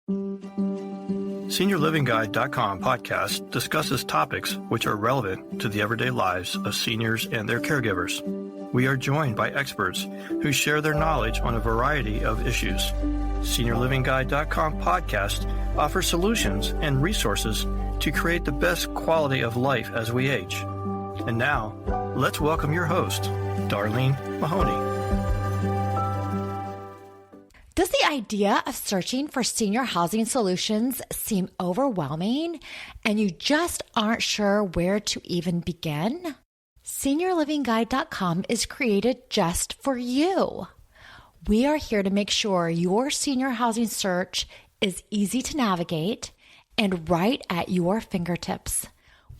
SeniorLivingGuide.com podcast discusses topics which are relevant to the everyday lives of seniors and their caregivers. We are joined by experts who share their knowledge on a variety of issues. SeniorLivingGuide.com podcast offers solutions and resources to create the best quality of life as we age. And now, let's welcome your host, Darlene Mahoney. Does the idea of searching for senior housing solutions seem overwhelming and you just aren't sure where to even begin? SeniorLivingGuide.com is created just for you. We are here to make sure your senior housing search is easy to navigate and right at your fingertips.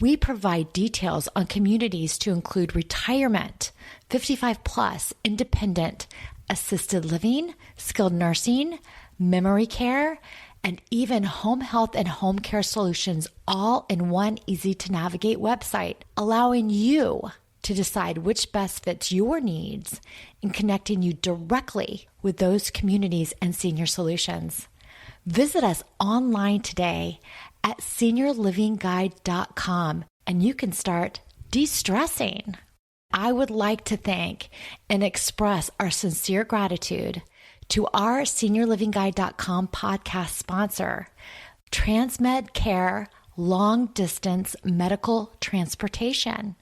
We provide details on communities to include retirement, 55 plus, independent, assisted living, skilled nursing, memory care, and even home health and home care solutions, all in one easy-to-navigate website, allowing you to decide which best fits your needs and connecting you directly with those communities and senior solutions. Visit us online today at SeniorLivingGuide.com, and you can start de-stressing. I would like to thank and express our sincere gratitude to our SeniorLivingGuide.com podcast sponsor, Transmed Care Long Distance Medical Transportation.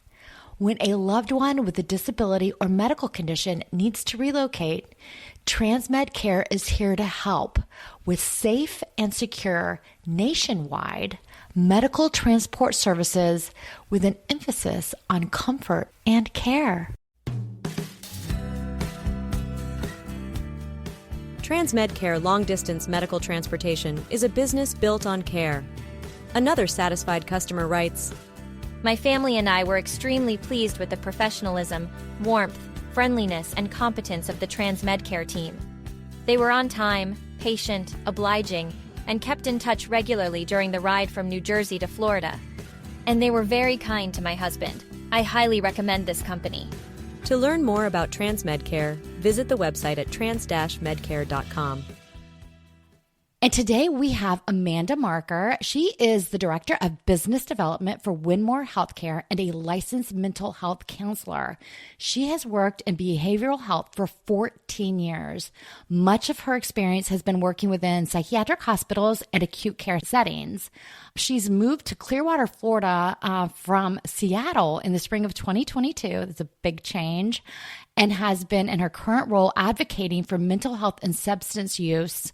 When a loved one with a disability or medical condition needs to relocate, Transmed Care is here to help with safe and secure nationwide medical transport services with an emphasis on comfort and care. Transmed Care Long Distance Medical Transportation is a business built on care. Another satisfied customer writes, "My family and I were extremely pleased with the professionalism, warmth, friendliness, and competence of the Transmed Care team. They were on time, patient, obliging, and kept in touch regularly during the ride from New Jersey to Florida. And they were very kind to my husband. I highly recommend this company." To learn more about Transmed Care, visit the website at trans-medcare.com. And today we have Amanda Marker. She is the Director of Business Development for Winmore Healthcare and a licensed mental health counselor. She has worked in behavioral health for 14 years. Much of her experience has been working within psychiatric hospitals and acute care settings. She's moved to Clearwater, Florida from Seattle in the spring of 2022. That's a big change. And has been in her current role advocating for mental health and substance use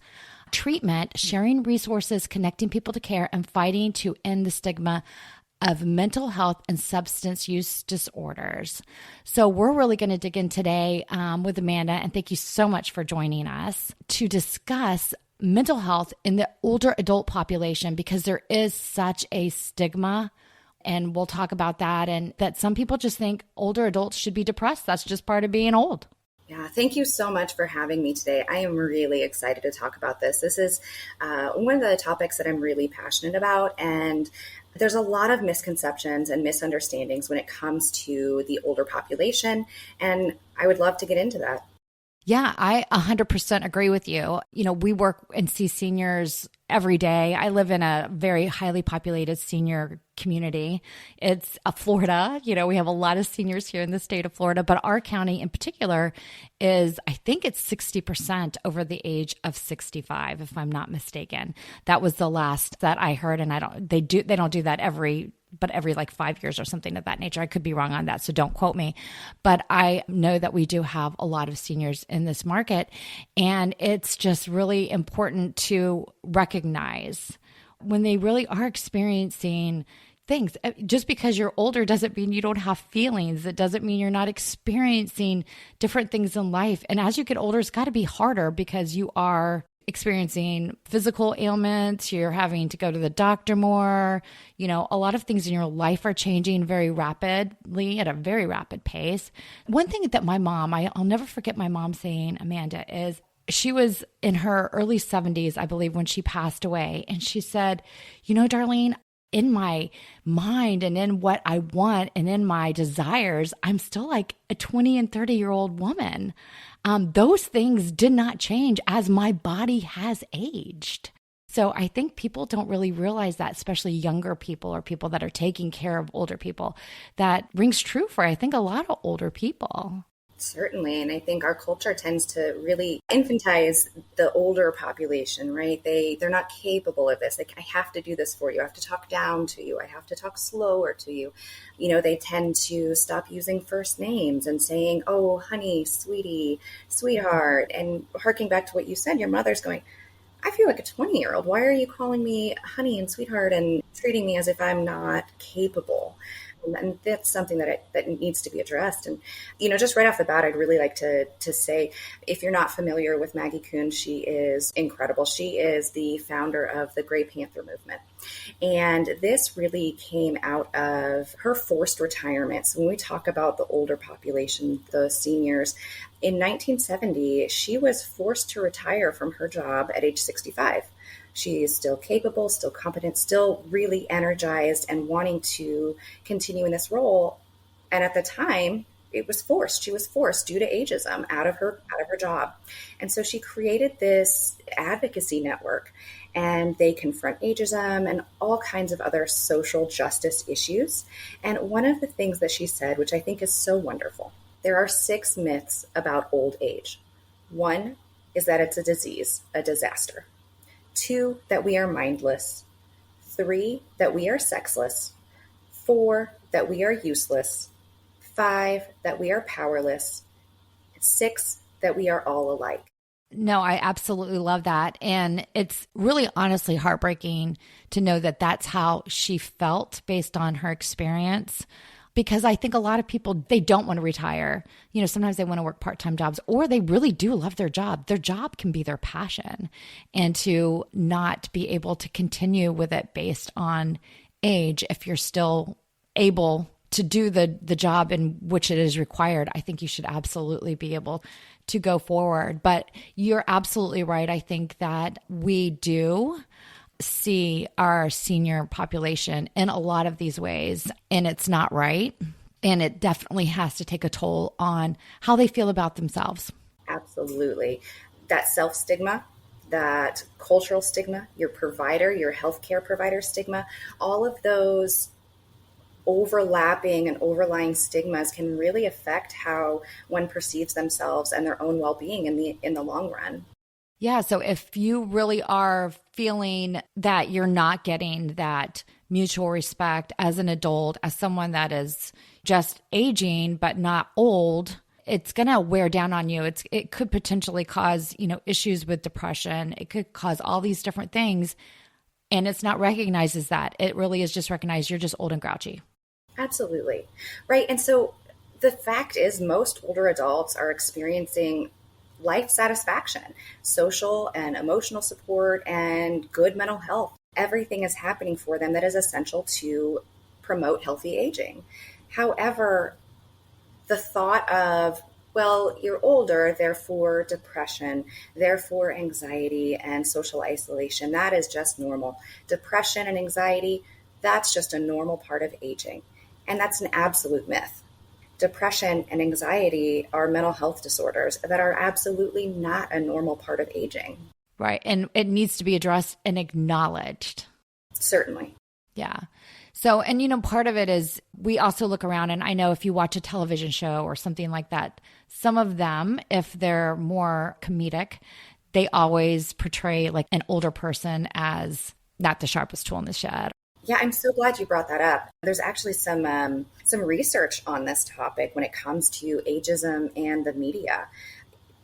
treatment, sharing resources, connecting people to care, and fighting to end the stigma of mental health and substance use disorders. So we're really going to dig in today with Amanda, and thank you so much for joining us to discuss mental health in the older adult population, because there is such a stigma, and we'll talk about that, and that some people just think older adults should be depressed. That's just part of being old. Yeah, thank you so much for having me today. I am really excited to talk about this. This is one of the topics that I'm really passionate about, and there's a lot of misconceptions and misunderstandings when it comes to the older population, and I would love to get into that. Yeah, I 100% agree with you. You know, we work and see seniors every day. I live in a very highly populated senior community. It's Florida. You know, we have a lot of seniors here in the state of Florida, but our county in particular is, I think it's 60% over the age of 65, if I'm not mistaken. That was the last that I heard, and they don't do that every like 5 years or something of that nature. I could be wrong on that, so don't quote me. But I know that we do have a lot of seniors in this market, and it's just really important to recognize when they really are experiencing things. Just because you're older doesn't mean you don't have feelings. It doesn't mean you're not experiencing different things in life. And as you get older, it's got to be harder because you are experiencing physical ailments, you're having to go to the doctor more, you know, a lot of things in your life are changing very rapidly at a very rapid pace. One thing that my mom, I'll never forget my mom saying, Amanda, is she was in her early 70s, I believe, when she passed away. And she said, you know, Darlene, in my mind and in what I want and in my desires, I'm still like a 20 and 30-year-old woman. Those things did not change as my body has aged. So I think people don't really realize that, especially younger people or people that are taking care of older people. That rings true for, I think, a lot of older people. Certainly. And I think our culture tends to really infantize the older population, right? They're not capable of this. Like, I have to do this for you. I have to talk down to you. I have to talk slower to you. They tend to stop using first names and saying, oh, honey, sweetie, sweetheart. And harking back to what you said, your mother's going, I feel like a 20-year-old. Why are you calling me honey and sweetheart and treating me as if I'm not capable? And that's something that needs to be addressed. And, just right off the bat, I'd really like to say, if you're not familiar with Maggie Kuhn, she is incredible. She is the founder of the Gray Panther movement. And this really came out of her forced retirement. So when we talk about the older population, the seniors, in 1970, she was forced to retire from her job at age 65. She is still capable, still competent, still really energized and wanting to continue in this role. And at the time, it was forced. She was forced due to ageism out of her job. And so she created this advocacy network, and they confront ageism and all kinds of other social justice issues. And one of the things that she said, which I think is so wonderful, there are 6 myths about old age. 1 is that it's a disease, a disaster. 2, that we are mindless. 3, that we are sexless. 4, that we are useless. 5, that we are powerless. 6, that we are all alike. No, I absolutely love that. And it's really honestly heartbreaking to know that that's how she felt based on her experience. Because I think a lot of people, they don't want to retire. Sometimes they want to work part-time jobs, or they really do love their job. Their job can be their passion. And to not be able to continue with it based on age, if you're still able to do the job in which it is required, I think you should absolutely be able to go forward. But you're absolutely right. I think that we do see our senior population in a lot of these ways, and it's not right. And it definitely has to take a toll on how they feel about themselves. Absolutely. That self-stigma, that cultural stigma, your provider, your healthcare provider stigma, all of those overlapping and overlying stigmas can really affect how one perceives themselves and their own well-being in the long run. Yeah. So if you really are feeling that you're not getting that mutual respect as an adult, as someone that is just aging but not old, it's going to wear down on you. It could potentially cause, issues with depression. It could cause all these different things. And it's not recognized as that. It really is just recognized you're just old and grouchy. Absolutely. Right. And so the fact is, most older adults are experiencing life satisfaction, social and emotional support, and good mental health. Everything is happening for them that is essential to promote healthy aging. However, the thought of, well, you're older, therefore depression, therefore anxiety and social isolation, that is just normal. Depression and anxiety, that's just a normal part of aging. And that's an absolute myth. Depression and anxiety are mental health disorders that are absolutely not a normal part of aging. Right. And it needs to be addressed and acknowledged. Certainly. Yeah. So, and part of it is we also look around, and I know if you watch a television show or something like that, some of them, if they're more comedic, they always portray like an older person as not the sharpest tool in the shed. Yeah, I'm so glad you brought that up. There's actually some research on this topic when it comes to ageism and the media.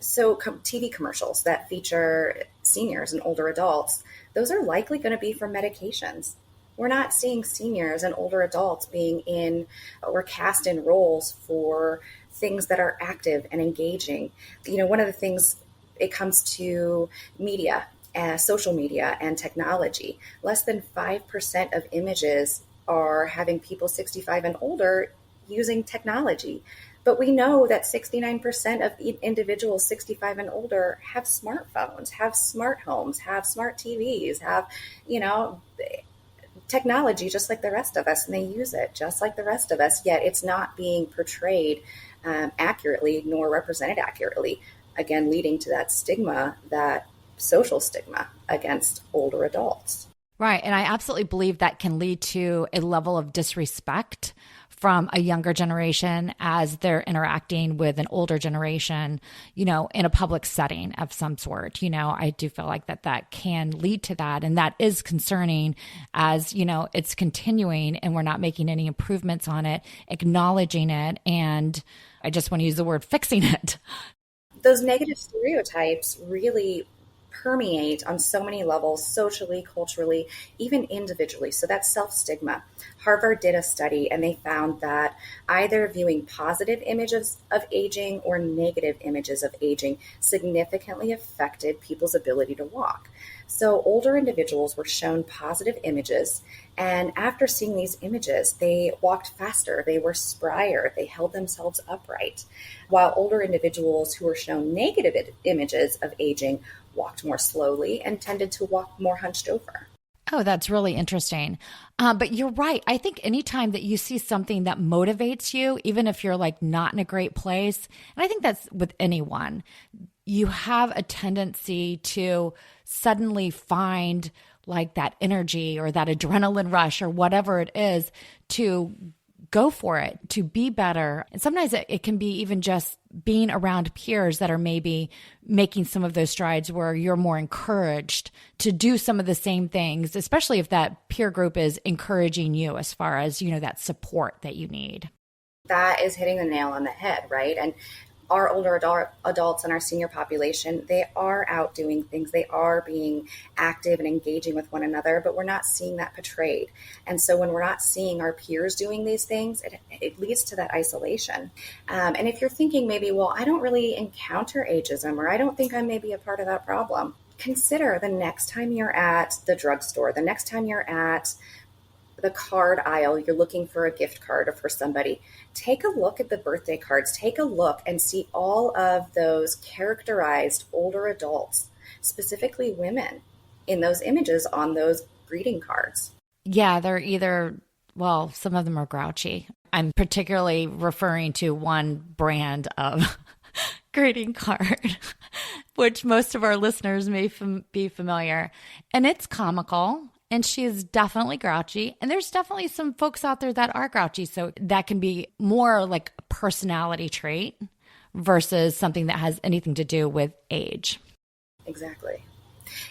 So TV commercials that feature seniors and older adults, those are likely going to be for medications. We're not seeing seniors and older adults being in or cast in roles for things that are active and engaging. One of the things, it comes to media, social media and technology, less than 5% of images are having people 65 and older using technology. But we know that 69% of individuals 65 and older have smartphones, have smart homes, have smart TVs, have, technology just like the rest of us, and they use it just like the rest of us, yet it's not being portrayed accurately nor represented accurately, again, leading to that stigma that social stigma against older adults. Right. And I absolutely believe that can lead to a level of disrespect from a younger generation as they're interacting with an older generation, in a public setting of some sort. I do feel like that can lead to that. And that is concerning as, it's continuing and we're not making any improvements on it, acknowledging it. And I just want to use the word fixing it. Those negative stereotypes really permeate on so many levels, socially, culturally, even individually. So that's self-stigma. Harvard did a study and they found that either viewing positive images of aging or negative images of aging significantly affected people's ability to walk. So older individuals were shown positive images, and after seeing these images, they walked faster, they were sprier, they held themselves upright, while older individuals who were shown negative images of aging walked more slowly and tended to walk more hunched over. Oh, that's really interesting. But you're right. I think anytime that you see something that motivates you, even if you're like not in a great place, and I think that's with anyone, you have a tendency to suddenly find like that energy or that adrenaline rush or whatever it is to go for it, to be better. And sometimes it can be even just being around peers that are maybe making some of those strides where you're more encouraged to do some of the same things, especially if that peer group is encouraging you as far as, that support that you need. That is hitting the nail on the head, right? And our older adults and our senior population, they are out doing things. They are being active and engaging with one another, but we're not seeing that portrayed. And so when we're not seeing our peers doing these things, it leads to that isolation. And if you're thinking maybe, well, I don't really encounter ageism, or I don't think I may be a part of that problem, consider the next time you're at the drugstore, the next time you're at the card aisle, you're looking for a gift card or for somebody, take a look at the birthday cards, take a look and see all of those characterized older adults, specifically women, in those images on those greeting cards. Yeah, they're either, well, some of them are grouchy. I'm particularly referring to one brand of greeting card, which most of our listeners may be familiar, and it's comical. And she is definitely grouchy. And there's definitely some folks out there that are grouchy. So that can be more like a personality trait versus something that has anything to do with age. Exactly.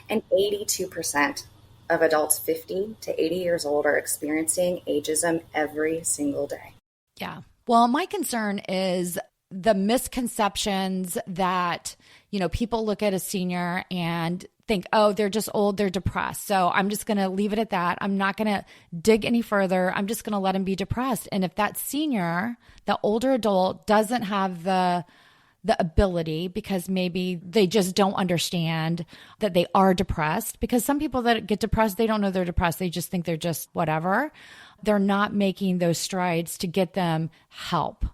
And 82% of adults 50 to 80 years old are experiencing ageism every single day. Yeah. Well, my concern is the misconceptions that, people look at a senior and think, oh, they're just old, they're depressed. So I'm just going to leave it at that. I'm not going to dig any further. I'm just going to let them be depressed. And if that senior, the older adult, doesn't have the ability, because maybe they just don't understand that they are depressed, because some people that get depressed, they don't know they're depressed. They just think they're just whatever. They're not making those strides to get them help.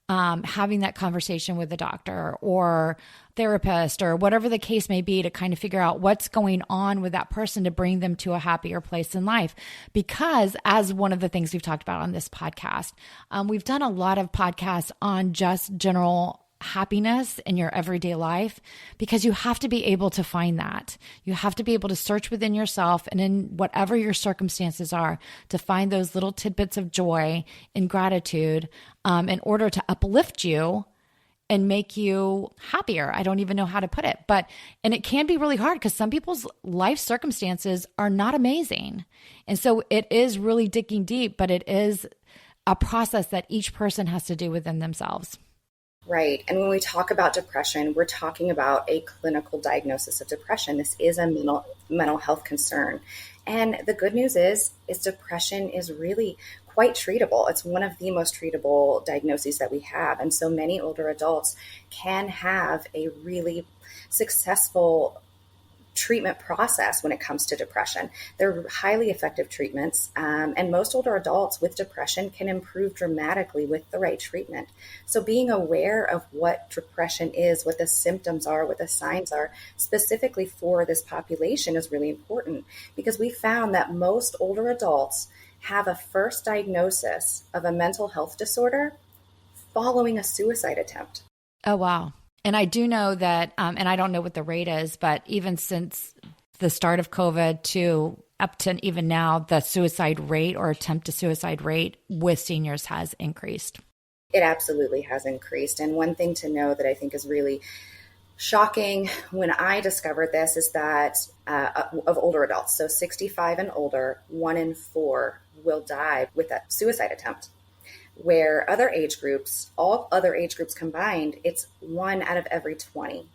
Having that conversation with a doctor or therapist or whatever the case may be to kind of figure out what's going on with that person to bring them to a happier place in life. Because as one of the things we've talked about on this podcast, we've done a lot of podcasts on just general happiness in your everyday life, because you have to be able to find that. You have to be able to search within yourself and in whatever your circumstances are to find those little tidbits of joy and gratitude in order to uplift you and make you happier. I don't even know how to put it, and it can be really hard because some people's life circumstances are not amazing. And so it is really digging deep, but it is a process that each person has to do within themselves. Right. And when we talk about depression, we're talking about a clinical diagnosis of depression. This is a mental health concern. And the good news is depression is really quite treatable. It's one of the most treatable diagnoses that we have. And so many older adults can have a really successful treatment process when it comes to depression. They're highly effective treatments, and most older adults with depression can improve dramatically with the right treatment. So being aware of what depression is, what the symptoms are, what the signs are, specifically for this population is really important, because we found that most older adults have a first diagnosis of a mental health disorder following a suicide attempt. Oh, wow. And I do know that, and I don't know what the rate is, but even since the start of COVID to up to even now, the suicide rate or attempt to suicide rate with seniors has increased. It absolutely has increased. And one thing to know that I think is really shocking when I discovered this is that of older adults, so 65 and older, 1 in 4 will die with a suicide attempt. Where other age groups, all other age groups combined, it's 1 out of every 20.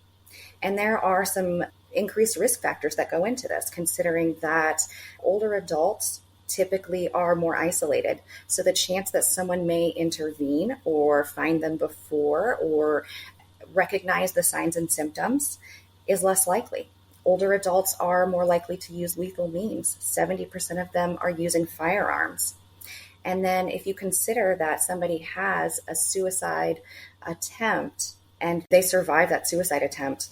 And there are some increased risk factors that go into this, considering that older adults typically are more isolated. So the chance that someone may intervene or find them before or recognize the signs and symptoms is less likely. Older adults are more likely to use lethal means. 70% of them are using firearms. And then if you consider that somebody has a suicide attempt and they survive that suicide attempt,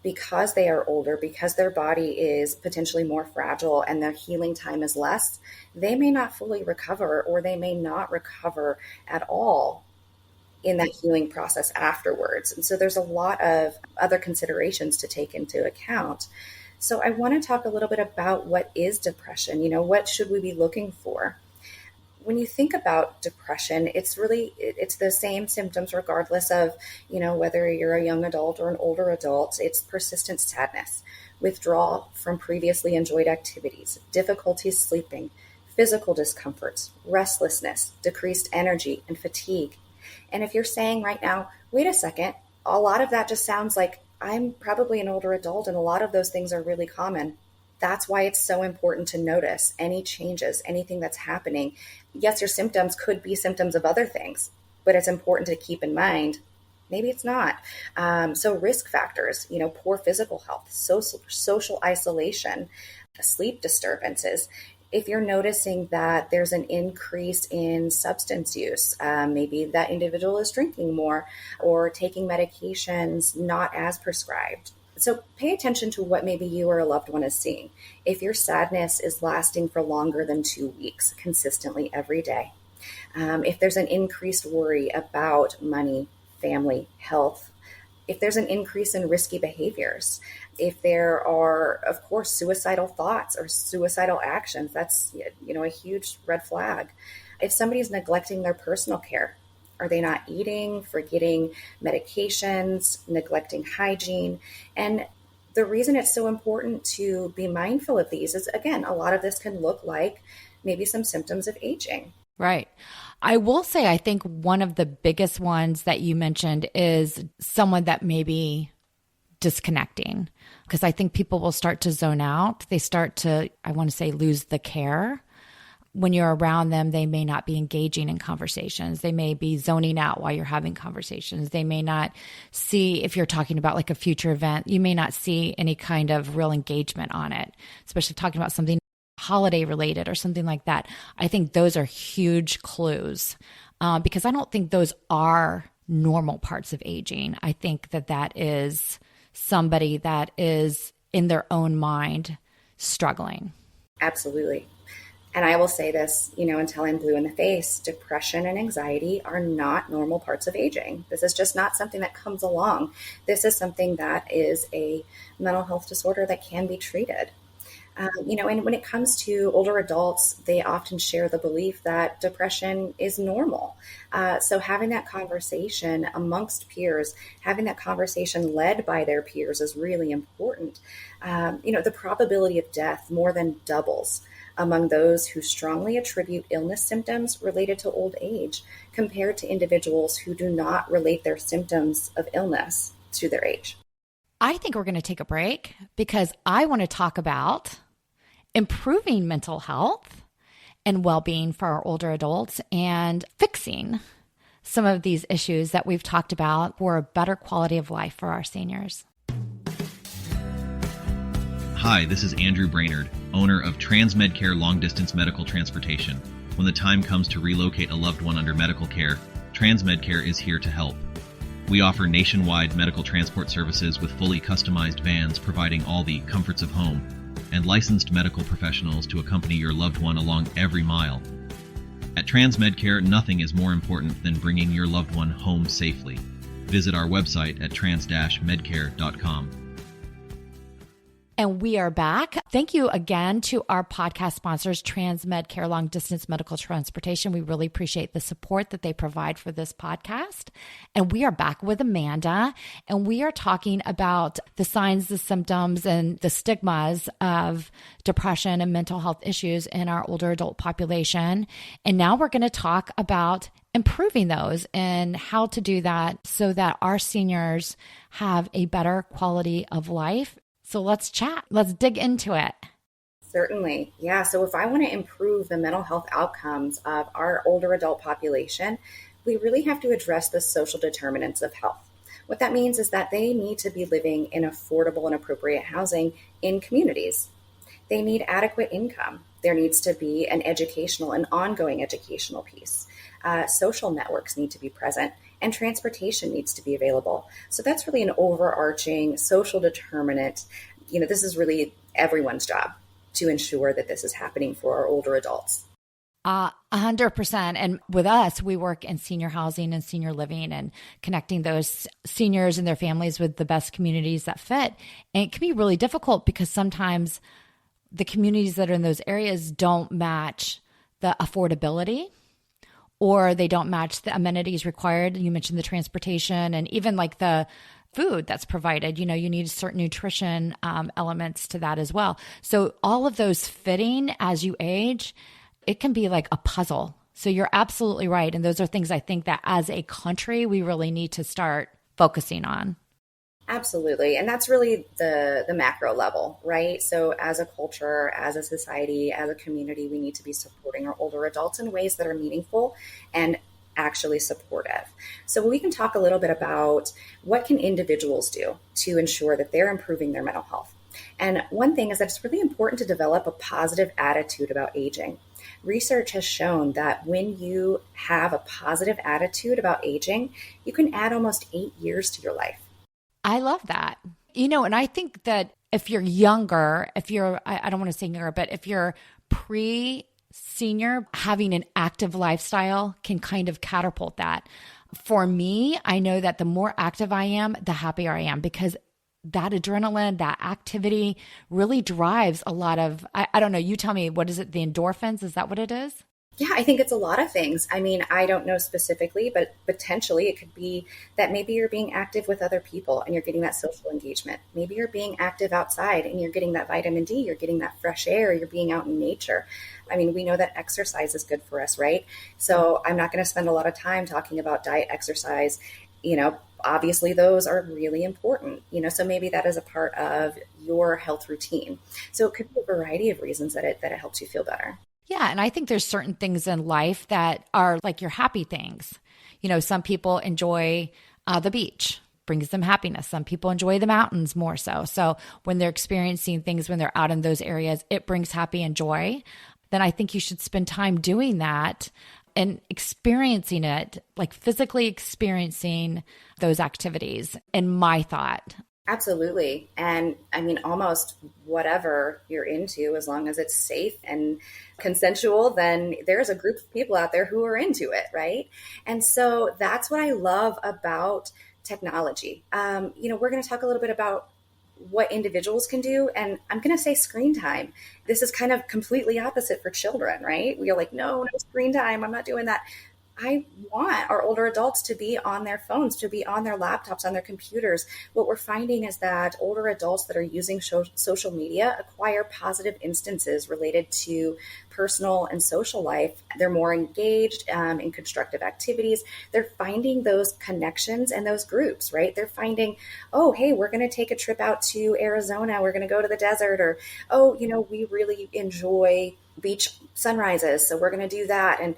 because they are older, because their body is potentially more fragile and their healing time is less, they may not fully recover, or they may not recover at all in that healing process afterwards. And so there's a lot of other considerations to take into account. So I want to talk a little bit about what is depression. What should we be looking for? When you think about depression, it's the same symptoms regardless of, whether you're a young adult or an older adult. It's persistent sadness, withdrawal from previously enjoyed activities, difficulties sleeping, physical discomforts, restlessness, decreased energy, and fatigue. And if you're saying right now, wait a second, a lot of that just sounds like I'm probably an older adult and a lot of those things are really common. That's why it's so important to notice any changes, anything that's happening. Yes, your symptoms could be symptoms of other things, but it's important to keep in mind, maybe it's not. So risk factors, poor physical health, social isolation, sleep disturbances. If you're noticing that there's an increase in substance use, maybe that individual is drinking more or taking medications not as prescribed. So pay attention to what maybe you or a loved one is seeing. If your sadness is lasting for longer than 2 weeks, consistently every day, if there's an increased worry about money, family, health, if there's an increase in risky behaviors, if there are, of course, suicidal thoughts or suicidal actions, that's, a huge red flag. If somebody's neglecting their personal care, are they not eating, forgetting medications, neglecting hygiene? And the reason it's so important to be mindful of these is, again, a lot of this can look like maybe some symptoms of aging. Right. I will say, I think one of the biggest ones that you mentioned is someone that may be disconnecting, because I think people will start to zone out. They start to, I want to say, lose the care. When you're around them, they may not be engaging in conversations. They may be zoning out while you're having conversations. They may not see, if you're talking about like a future event, you may not see any kind of real engagement on it, especially talking about something holiday related or something like that. I think those are huge clues because I don't think those are normal parts of aging. I think that is somebody that is in their own mind struggling. Absolutely. And I will say this, until I'm blue in the face, depression and anxiety are not normal parts of aging. This is just not something that comes along. This is something that is a mental health disorder that can be treated. And when it comes to older adults, they often share the belief that depression is normal. So having that conversation amongst peers, having that conversation led by their peers is really important. The probability of death more than doubles among those who strongly attribute illness symptoms related to old age compared to individuals who do not relate their symptoms of illness to their age. I think we're going to take a break because I want to talk about improving mental health and well-being for our older adults and fixing some of these issues that we've talked about for a better quality of life for our seniors. Hi, this is Andrew Brainerd, owner of TransMedCare Long Distance Medical Transportation. When the time comes to relocate a loved one under medical care, TransMedCare is here to help. We offer nationwide medical transport services with fully customized vans providing all the comforts of home, and licensed medical professionals to accompany your loved one along every mile. At TransMedCare, nothing is more important than bringing your loved one home safely. Visit our website at trans-medcare.com. And we are back. Thank you again to our podcast sponsors, TransMedCare Long Distance Medical Transportation. We really appreciate the support that they provide for this podcast. And we are back with Amanda, and we are talking about the signs, the symptoms, and the stigmas of depression and mental health issues in our older adult population. And now we're going to talk about improving those and how to do that so that our seniors have a better quality of life. So let's chat. Let's dig into it. Certainly. Yeah. So if I want to improve the mental health outcomes of our older adult population, we really have to address the social determinants of health. What that means is that they need to be living in affordable and appropriate housing in communities. They need adequate income. There needs to be an ongoing educational piece. Social networks need to be present, and transportation needs to be available. So that's really an overarching social determinant. This is really everyone's job to ensure that this is happening for our older adults. 100%. And with us, we work in senior housing and senior living and connecting those seniors and their families with the best communities that fit. And it can be really difficult because sometimes the communities that are in those areas don't match the affordability, or they don't match the amenities required. You mentioned the transportation and even like the food that's provided. You need certain nutrition elements to that as well. So all of those fitting as you age, it can be like a puzzle. So you're absolutely right. And those are things I think that as a country, we really need to start focusing on. Absolutely. And that's really the macro level, right? So as a culture, as a society, as a community, we need to be supporting our older adults in ways that are meaningful and actually supportive. So we can talk a little bit about what can individuals do to ensure that they're improving their mental health. And one thing is that it's really important to develop a positive attitude about aging. Research has shown that when you have a positive attitude about aging, you can add almost 8 years to your life. I love that. And I think that if you're younger, I don't want to say younger, but if you're pre-senior, having an active lifestyle can kind of catapult that. For me, I know that the more active I am, the happier I am, because that adrenaline, that activity really drives a lot of, I don't know, you tell me, what is it? The endorphins? Is that what it is? Yeah, I think it's a lot of things. I mean, I don't know specifically, but potentially it could be that maybe you're being active with other people and you're getting that social engagement. Maybe you're being active outside and you're getting that vitamin D, you're getting that fresh air, you're being out in nature. I mean, we know that exercise is good for us, right? So I'm not going to spend a lot of time talking about diet, exercise. Obviously those are really important, so maybe that is a part of your health routine. So it could be a variety of reasons that it helps you feel better. Yeah. And I think there's certain things in life that are like your happy things. Some people enjoy the beach, brings them happiness. Some people enjoy the mountains more so. So when they're experiencing things, when they're out in those areas, it brings happy and joy. Then I think you should spend time doing that and experiencing it, like physically experiencing those activities, in my thought. Absolutely. And I mean, almost whatever you're into, as long as it's safe and consensual, then there's a group of people out there who are into it, right? And so that's what I love about technology. We're going to talk a little bit about what individuals can do. And I'm going to say screen time. This is kind of completely opposite for children, right? We're like, no screen time. I'm not doing that. I want our older adults to be on their phones, to be on their laptops, on their computers. What we're finding is that older adults that are using social media acquire positive instances related to personal and social life. They're more engaged in constructive activities. They're finding those connections and those groups, right? They're finding, oh, hey, we're going to take a trip out to Arizona. We're going to go to the desert. Or, oh, we really enjoy beach sunrises, so we're going to do that. And,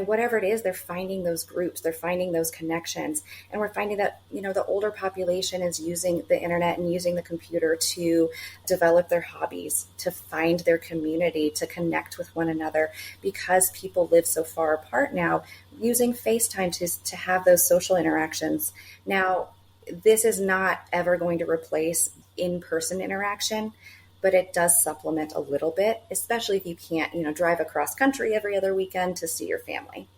whatever it is, they're finding those groups, they're finding those connections. And we're finding that, the older population is using the internet and using the computer to develop their hobbies, to find their community, to connect with one another, because people live so far apart now, using FaceTime to have those social interactions. Now, this is not ever going to replace in-person interaction, but it does supplement a little bit, especially if you can't, drive across country every other weekend to see your family.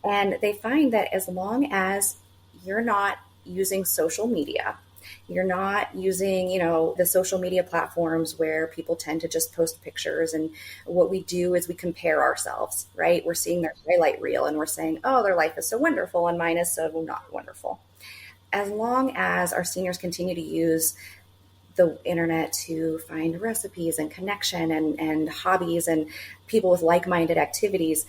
And they find that as long as you're not using social media. You're not using, the social media platforms where people tend to just post pictures. And what we do is we compare ourselves, right? We're seeing their highlight reel and we're saying, oh, their life is so wonderful and mine is so not wonderful. As long as our seniors continue to use the internet to find recipes and connection and hobbies and people with like-minded activities,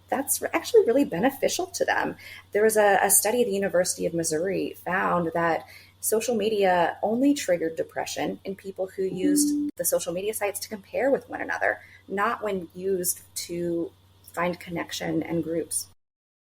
that's actually really beneficial to them. There was a study at the University of Missouri found that social media only triggered depression in people who used the social media sites to compare with one another, not when used to find connection and groups.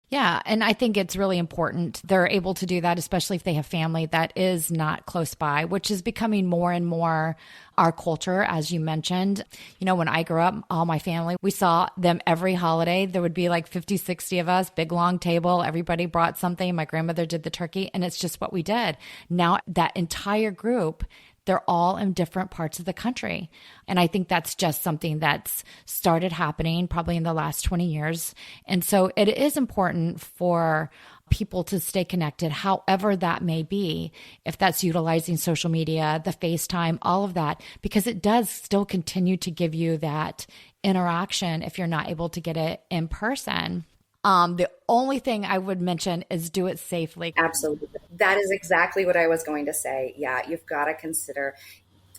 Yeah. And I think it's really important they're able to do that, especially if they have family that is not close by, which is becoming more and more our culture, as you mentioned. When I grew up, all my family, we saw them every holiday. There would be like 50, 60 of us, big long table. Everybody brought something. My grandmother did the turkey, and it's just what we did. Now that entire group, they're all in different parts of the country. And I think that's just something that's started happening probably in the last 20 years. And so it is important for people to stay connected, however that may be, if that's utilizing social media, the FaceTime, all of that, because it does still continue to give you that interaction if you're not able to get it in person. The only thing I would mention is do it safely. Absolutely. That is exactly what I was going to say. Yeah, you've got to consider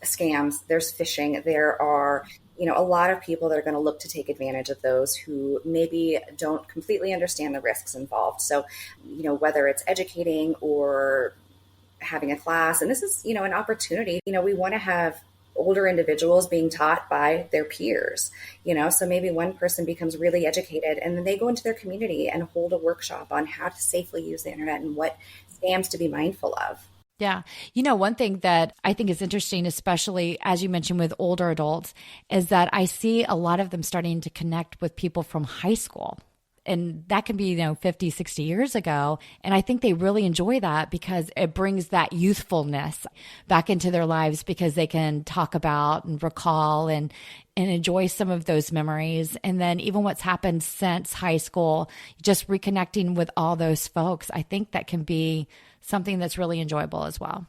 scams. There's phishing. There are, a lot of people that are going to look to take advantage of those who maybe don't completely understand the risks involved. So, whether it's educating or having a class, and this is, an opportunity, we want to have older individuals being taught by their peers, so maybe one person becomes really educated and then they go into their community and hold a workshop on how to safely use the internet and what scams to be mindful of. Yeah. One thing that I think is interesting, especially as you mentioned with older adults, is that I see a lot of them starting to connect with people from high school. And that can be, 50, 60 years ago. And I think they really enjoy that because it brings that youthfulness back into their lives because they can talk about and recall and enjoy some of those memories. And then even what's happened since high school, just reconnecting with all those folks, I think that can be something that's really enjoyable as well.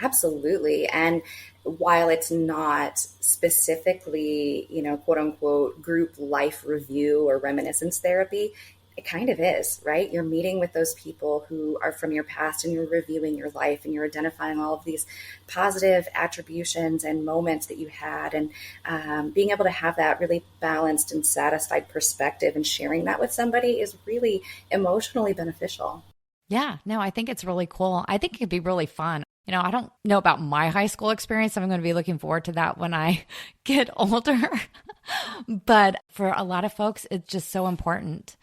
Absolutely. And while it's not specifically, quote unquote, group life review or reminiscence therapy, it kind of is, right? You're meeting with those people who are from your past and you're reviewing your life and you're identifying all of these positive attributions and moments that you had, and being able to have that really balanced and satisfied perspective and sharing that with somebody is really emotionally beneficial. Yeah, no, I think it's really cool. I think it could be really fun. I don't know about my high school experience. I'm going to be looking forward to that when I get older. But for a lot of folks, it's just so important.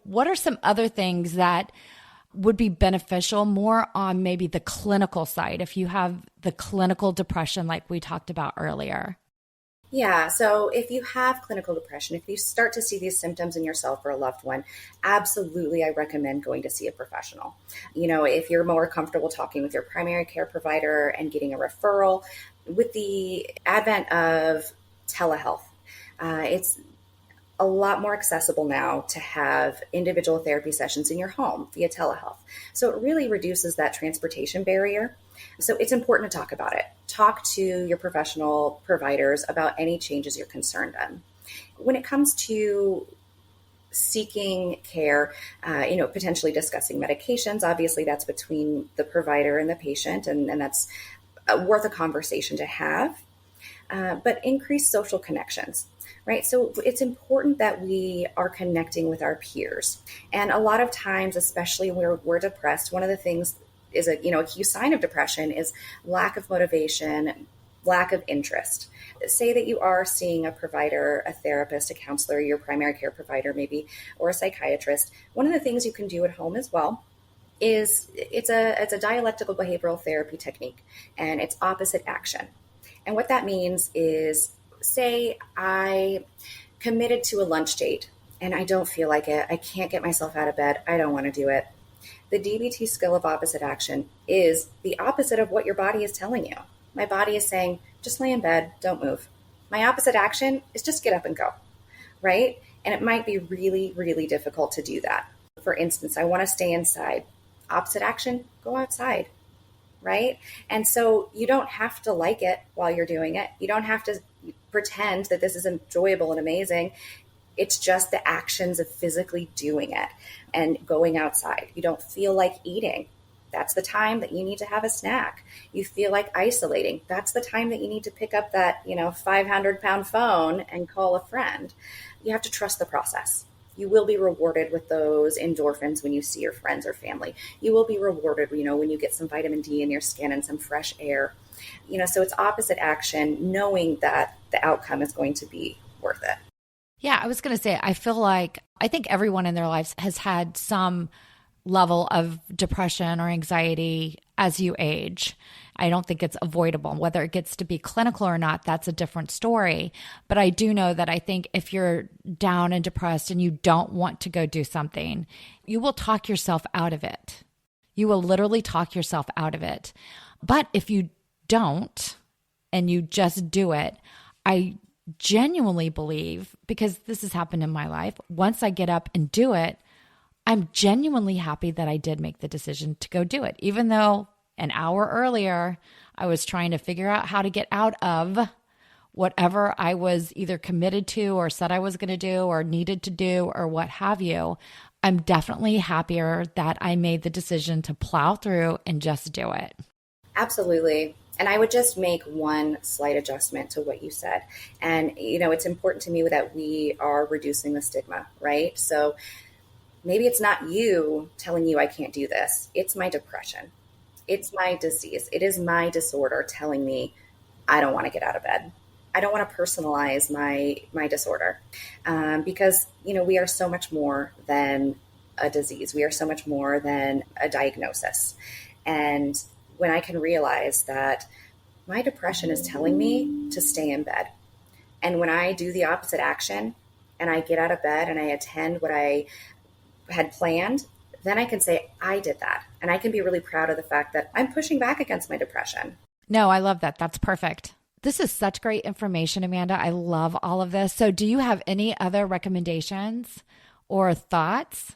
What are some other things that would be beneficial more on maybe the clinical side if you have the clinical depression like we talked about earlier? Yeah. So if you have clinical depression, if you start to see these symptoms in yourself or a loved one, absolutely, I recommend going to see a professional. If you're more comfortable talking with your primary care provider and getting a referral, with the advent of telehealth, it's a lot more accessible now to have individual therapy sessions in your home via telehealth. So it really reduces that transportation barrier. So it's important to talk about it. Talk to your professional providers about any changes you're concerned in. When it comes to seeking care, potentially discussing medications, obviously that's between the provider and the patient, and that's worth a conversation to have. But increase social connections. Right. So it's important that we are connecting with our peers. And a lot of times, especially when we're depressed, one of the things is a key sign of depression is lack of motivation, lack of interest. Say that you are seeing a provider, a therapist, a counselor, your primary care provider maybe, or a psychiatrist. One of the things you can do at home as well is it's a dialectical behavioral therapy technique, and it's opposite action. And what that means is, say I committed to a lunch date and I don't feel like it. I can't get myself out of bed. I don't want to do it. The DBT skill of opposite action is the opposite of what your body is telling you. My body is saying, just lay in bed, don't move. My opposite action is just get up and go, right? And it might be really, really difficult to do that. For instance, I want to stay inside. Opposite action, go outside, right? And so you don't have to like it while you're doing it. You don't have to pretend that this is enjoyable and amazing. It's just the actions of physically doing it and going outside. You don't feel like eating. That's the time that you need to have a snack. You feel like isolating. That's the time that you need to pick up that, 500-pound phone and call a friend. You have to trust the process. You will be rewarded with those endorphins when you see your friends or family. You will be rewarded, when you get some vitamin D in your skin and some fresh air. So it's opposite action, knowing that the outcome is going to be worth it. Yeah, I was going to say, I think everyone in their lives has had some level of depression or anxiety as you age. I don't think it's avoidable. Whether it gets to be clinical or not, that's a different story. But I do know that I think if you're down and depressed and you don't want to go do something, you will talk yourself out of it. You will literally talk yourself out of it. But if you don't and you just do it, I genuinely believe, because this has happened in my life, once I get up and do it, I'm genuinely happy that I did make the decision to go do it. Even though an hour earlier, I was trying to figure out how to get out of whatever I was either committed to or said I was going to do or needed to do or what have you. I'm definitely happier that I made the decision to plow through and just do it. Absolutely. And I would just make one slight adjustment to what you said. And, it's important to me that we are reducing the stigma, right? So maybe it's not you telling you I can't do this. It's my depression. It's my disease. It is my disorder telling me I don't want to get out of bed. I don't want to personalize my disorder because, we are so much more than a disease. We are so much more than a diagnosis. And when I can realize that my depression is telling me to stay in bed, and when I do the opposite action and I get out of bed and I attend what I had planned, then I can say I did that. And I can be really proud of the fact that I'm pushing back against my depression. No, I love that. That's perfect. This is such great information, Amanda. I love all of this. So do you have any other recommendations or thoughts?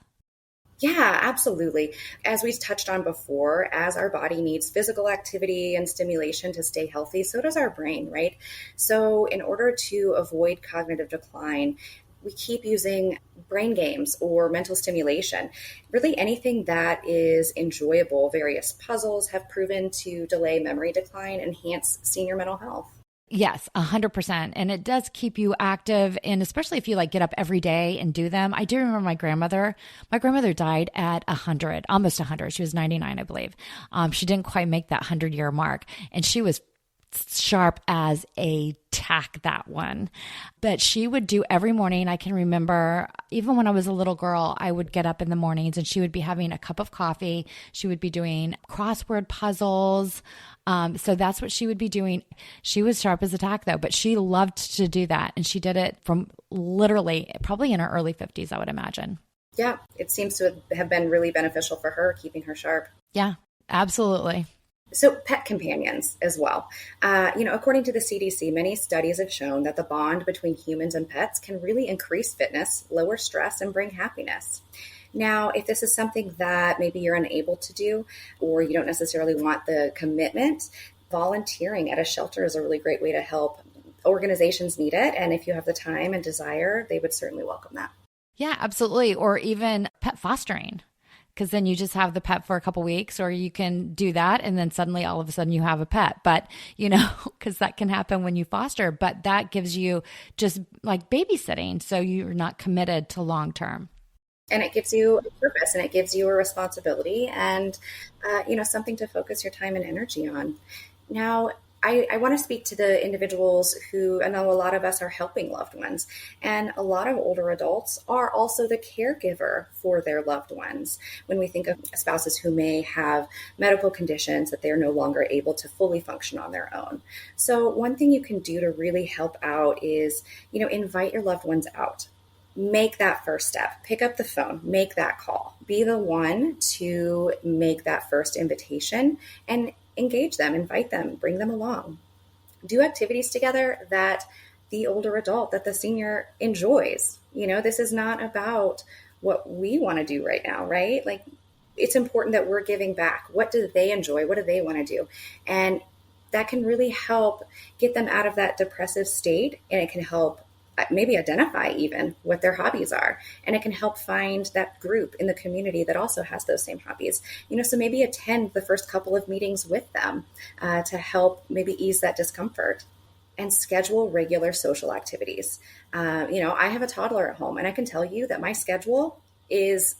Yeah, absolutely. As we touched on before, as our body needs physical activity and stimulation to stay healthy, so does our brain, right? So in order to avoid cognitive decline, we keep using brain games or mental stimulation. Really anything that is enjoyable. Various puzzles have proven to delay memory decline, enhance senior mental health. Yes, 100%. And it does keep you active. And especially if you get up every day and do them. I do remember my grandmother died at 100, almost 100. She was 99, I believe. She didn't quite make that 100-year mark. And she was sharp as a tack, that one. But she would do every morning. I can remember even when I was a little girl, I would get up in the mornings and she would be having a cup of coffee. She would be doing crossword puzzles. So that's what she would be doing. She was sharp as a tack though, but she loved to do that. And she did it from literally probably in her early 50s, I would imagine. Yeah, it seems to have been really beneficial for her, keeping her sharp. Yeah, absolutely. So pet companions as well. According to the CDC, many studies have shown that the bond between humans and pets can really increase fitness, lower stress, and bring happiness. Now, if this is something that maybe you're unable to do, or you don't necessarily want the commitment, volunteering at a shelter is a really great way to help. Organizations need it, and if you have the time and desire, they would certainly welcome that. Yeah, absolutely. Or even pet fostering. Because then you just have the pet for a couple weeks, or you can do that. And then suddenly all of a sudden you have a pet, but because that can happen when you foster, but that gives you just like babysitting. So you're not committed to long-term. And it gives you a purpose and it gives you a responsibility and, something to focus your time and energy on. Now, I want to speak to the individuals who, I know a lot of us are helping loved ones, and a lot of older adults are also the caregiver for their loved ones. When we think of spouses who may have medical conditions that they're no longer able to fully function on their own. So one thing you can do to really help out is, invite your loved ones out. Make that first step. Pick up the phone, make that call. Be the one to make that first invitation and engage them, invite them, bring them along. Do activities together that the older adult, that the senior enjoys. This is not about what we want to do right now, right? it's important that we're giving back. What do they enjoy? What do they want to do? And that can really help get them out of that depressive state, and it can help maybe identify even what their hobbies are. And it can help find that group in the community that also has those same hobbies. So maybe attend the first couple of meetings with them to help maybe ease that discomfort, and schedule regular social activities. I have a toddler at home, and I can tell you that my schedule is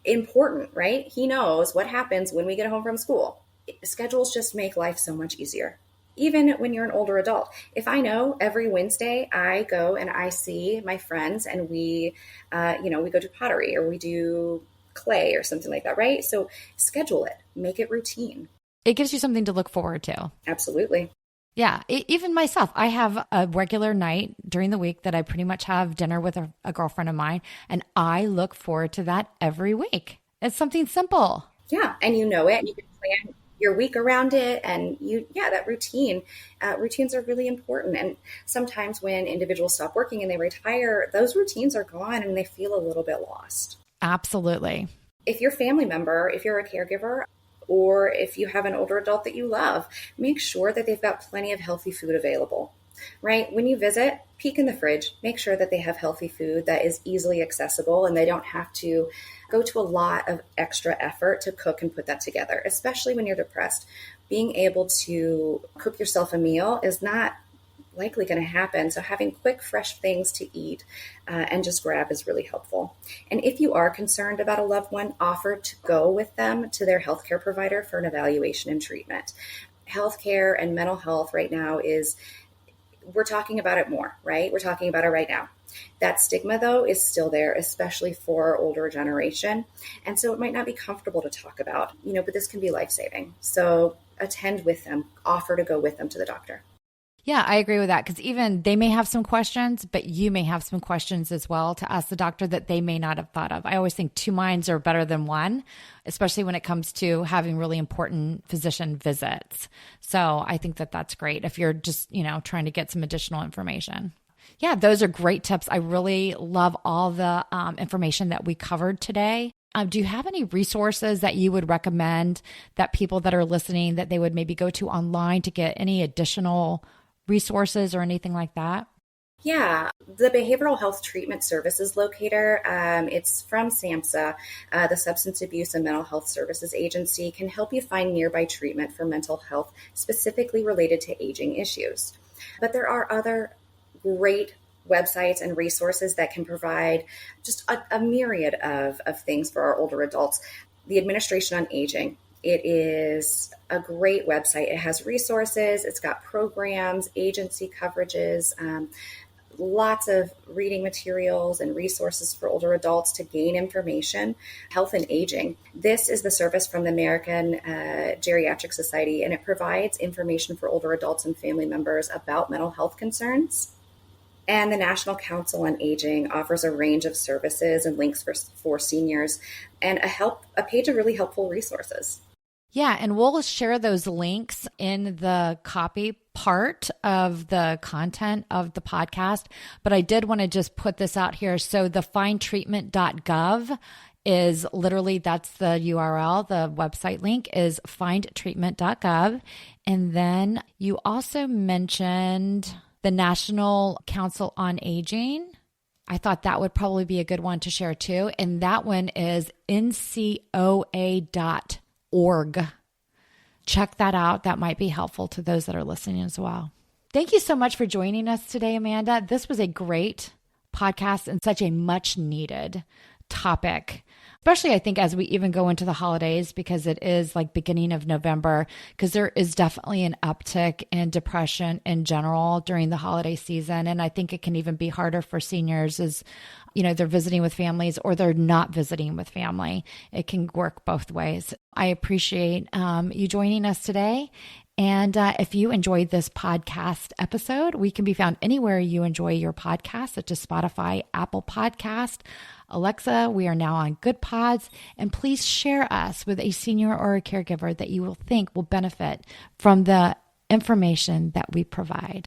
important, right? He knows what happens when we get home from school. Schedules just make life so much easier. Even when you're an older adult, if I know every Wednesday I go and I see my friends and we go to pottery or we do clay or something like that, right? So schedule it, make it routine. It gives you something to look forward to. Absolutely. Yeah. Even myself, I have a regular night during the week that I pretty much have dinner with a girlfriend of mine, and I look forward to that every week. It's something simple. Yeah. And you know it, and you can plan your week around it. And that routine, routines are really important. And sometimes when individuals stop working and they retire, those routines are gone and they feel a little bit lost. Absolutely. If your family member, if you're a caregiver, or if you have an older adult that you love, make sure that they've got plenty of healthy food available, right? When you visit, peek in the fridge, make sure that they have healthy food that is easily accessible and they don't have to go to a lot of extra effort to cook and put that together, especially when you're depressed. Being able to cook yourself a meal is not likely going to happen. So having quick, fresh things to eat and just grab is really helpful. And if you are concerned about a loved one, offer to go with them to their healthcare provider for an evaluation and treatment. Healthcare and mental health right now we're talking about it more, right? We're talking about it right now. That stigma, though, is still there, especially for older generation. And so it might not be comfortable to talk about, but this can be life-saving. So attend with them, offer to go with them to the doctor. Yeah, I agree with that, because even they may have some questions, but you may have some questions as well to ask the doctor that they may not have thought of. I always think two minds are better than one, especially when it comes to having really important physician visits. So I think that that's great if you're just, trying to get some additional information. Yeah, those are great tips. I really love all the information that we covered today. Do you have any resources that you would recommend that people that are listening, that they would maybe go to online to get any additional resources or anything like that? Yeah, the Behavioral Health Treatment Services Locator, it's from SAMHSA, the Substance Abuse and Mental Health Services Agency, can help you find nearby treatment for mental health specifically related to aging issues. But there are other great websites and resources that can provide just a myriad of things for our older adults. The Administration on Aging. It is a great website. It has resources. It's got programs, agency coverages, lots of reading materials and resources for older adults to gain information. Health and Aging. This is the service from the American Geriatric Society, and it provides information for older adults and family members about mental health concerns. And the National Council on Aging offers a range of services and links for seniors, and a page of really helpful resources. Yeah, and we'll share those links in the copy part of the content of the podcast. But I did want to just put this out here. So the findtreatment.gov is literally, that's the URL. The website link is findtreatment.gov. And then you also mentioned the National Council on Aging. I thought that would probably be a good one to share too. And that one is ncoa.org. Check that out. That might be helpful to those that are listening as well. Thank you so much for joining us today, Amanda. This was a great podcast and such a much needed topic, especially I think as we even go into the holidays, because it is like beginning of November, because there is definitely an uptick in depression in general during the holiday season. And I think it can even be harder for seniors as, they're visiting with families or they're not visiting with family. It can work both ways. I appreciate you joining us today. And if you enjoyed this podcast episode, we can be found anywhere you enjoy your podcast, such as Spotify, Apple Podcast, Alexa. We are now on Good Pods. And please share us with a senior or a caregiver that you will think will benefit from the information that we provide.